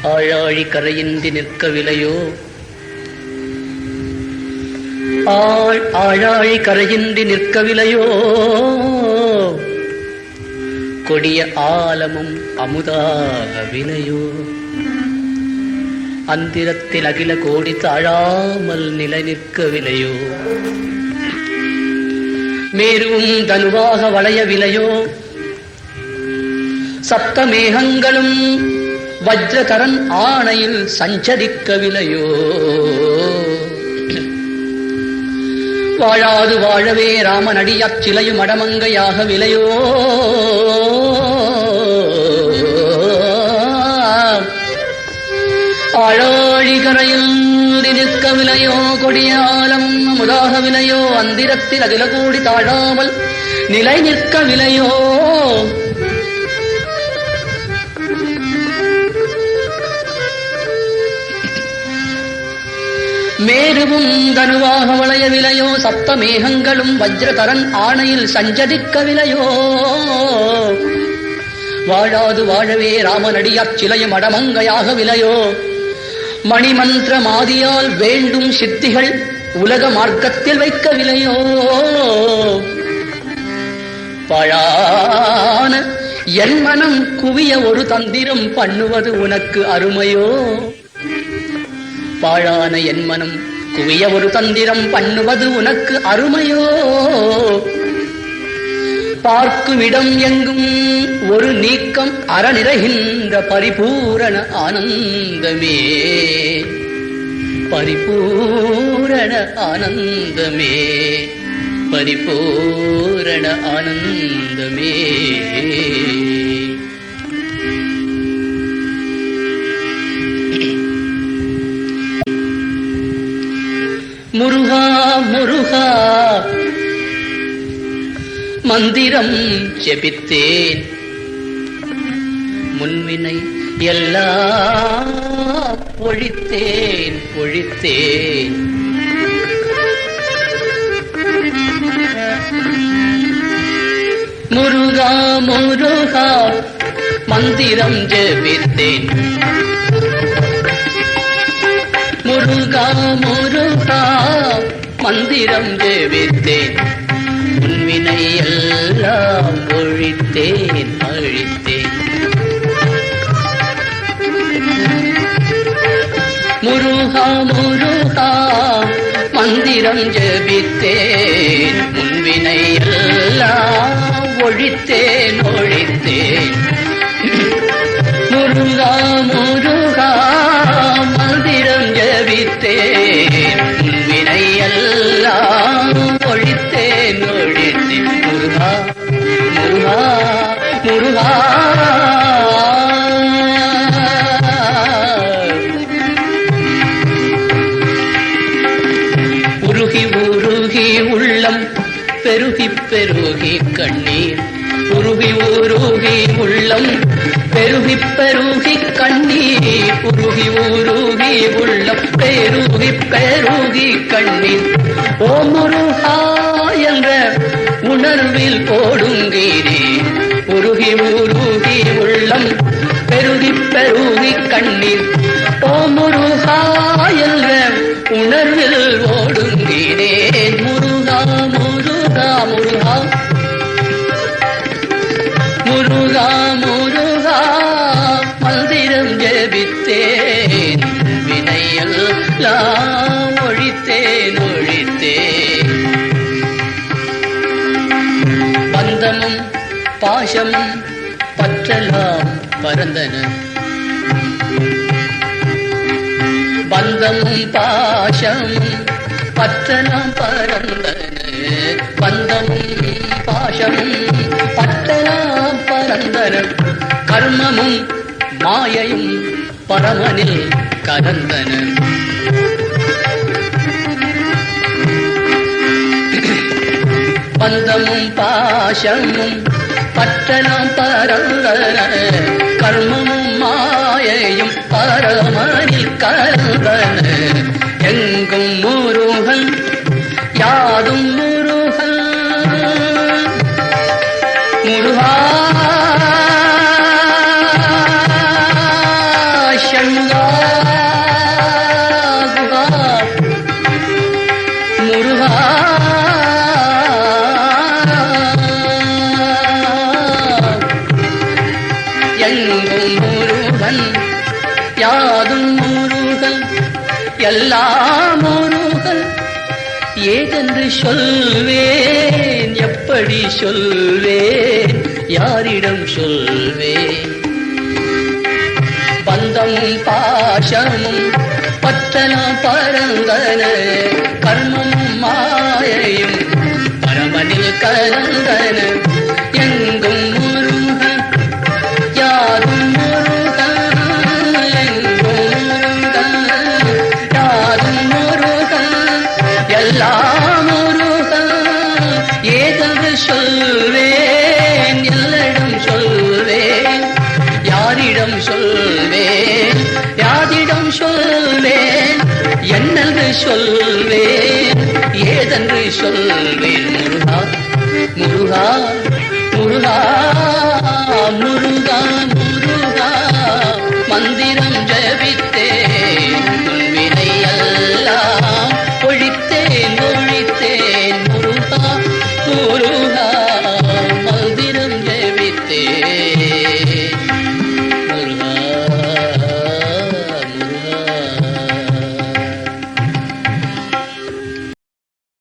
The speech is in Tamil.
ஆழாழி கரையின்றி நிற்கவில்லையோ, ஆழாழி கரையின்றி நிற்கவில்லையோ, கொடிய ஆலமும் அமுதாகவில்லையோ, அந்திரத்தில் அகில கோடி தாழாமல் நிலை நிற்கவில்லையோ, மேருவும் தனுவாக வளையவில்லையோ, சப்த மேகங்களும் வஜ்ரதரன் ஆணையில் சஞ்சரிக்கவில்லையோ, வாழாது வாழவே ராமனடியாச் சிலையும் அடமங்கையாகவில்லையோ, ஆழாழி கரையில் நிற்கவில்லையோ, கொடியாலம் அமுதாகவில்லையோ, அந்திரத்தில் அகில கூடி தாழாமல் நிலை நிற்கவில்லையோ, மேருவும் தனுவாக வளையவில்லையோ, சப்த மேகங்களும் வஜ்ரதரன் ஆணையில் சஞ்சரிக்கவில்லையோ, வாழாது வாழவே ராமனடியாச் சிலையும் அடமங்கையாகவில்லையோ, மணிமந்திர மாதியால் வேண்டும் சித்திகள் உலக மார்க்கத்தில் வைக்கவில்லையோ, பழான என் மனம் குவிய ஒரு தந்திரம் பண்ணுவது உனக்கு அருமையோ, பாழான என் மனம் குவிய ஒரு தந்திரம் பண்ணுவது உனக்கு அருமையோ, பார்க்கும் இடம் எங்கும் ஒரு நீக்கம் அறநிறைகின்ற பரிபூரண ஆனந்தமே, பரிபூரண ஆனந்தமே, பரிபூரண ஆனந்தமே. முருகா முருகா மந்திரம் ஜெபித்தேன், முன்வினை எல்லாம் ஒழித்தேன் ஒழித்தேன், முருகா முருகா மந்திரம் ஜெபித்தேன், முருகா முருகா மந்திரம் ஜெபித்தேன், முன்வினை எல்லாம் ஒழித்தேன் அழித்தேன், முருகா முருகா மந்திரம் ஜெபித்தேன், முன்வினை எல்லாம் ஒழித்தேன் ஒழித்தேன், முருகா முருகா மந்திரம் ஜெபித்தேன், முன்வினை எல்லாம் ஒழித்தேன் ஒழித்தேன், முருகா முருகா முருகா. உருகி உருகி உள்ளம் பெருகி பெருகி கண்ணீர், உருகி உருகி உள்ளம் பெருகி பெருகி கண்ணீர், உருகி உருகி உள்ளம் பெருகி பெருகி கண்ணீர், ஓ முருகா என்ற உணர்வில் ஓடுங்கீரே, உருகி உருகி உள்ளம் பெருகி பெருகி கண்ணீர், ஓ முருகா என்ற உணர்வில் ஓடுங்கீரே, முருகா முருகா முருகா முருகா முருகா மந்திரம் ஜெபித்தேன், வினையெல்லாம் ஒழித்தேன் ஒழித்தேன், பந்தமும் பாசமும் பற்றலாம் பரந்தன, பந்தமும் பாசமும் பற்றலாம் பரந்தன, பந்தமும் பாசமும் பற்றலாம் பரந்தன, கர்மமும் மாயையும் பரமனில் கலந்தன, பந்தமும் பாசமும் பற்றலாம் பரந்தன, கர்மமும் மாயையும் பரமனில் கலந்தன, எங்கும் முருகன் யாதும் முருகன், முருகா ஷண்முகா எங்கும் முருகன் யாதும் முருகன் எல்லாம் முருகன் ஏதென்று சொல்வேன் எப்படி சொல்வேன் யாரிடம் சொல்வேன் பந்தமும் பாசமும் பற்றன பரந்தன கர்மமும் மாயையும் பரமனில் கலந்தன எங்கும் முருகன் யாரும் முருகன் எங்கும் முருகன் யாரும் முருகன் எல்லாம் முருகன் ஏதென்று சொல்வேன் எல்லிடம் சொல்வேன் யாரிடம் சொல்வேன் யாரிடம் சொல்வேன் என்னென்று சொல்வேன் ஏதென்று சொல்வேன் முருகா முருகா முருகா முருகா முருகா மந்திரம் ஜெபித்து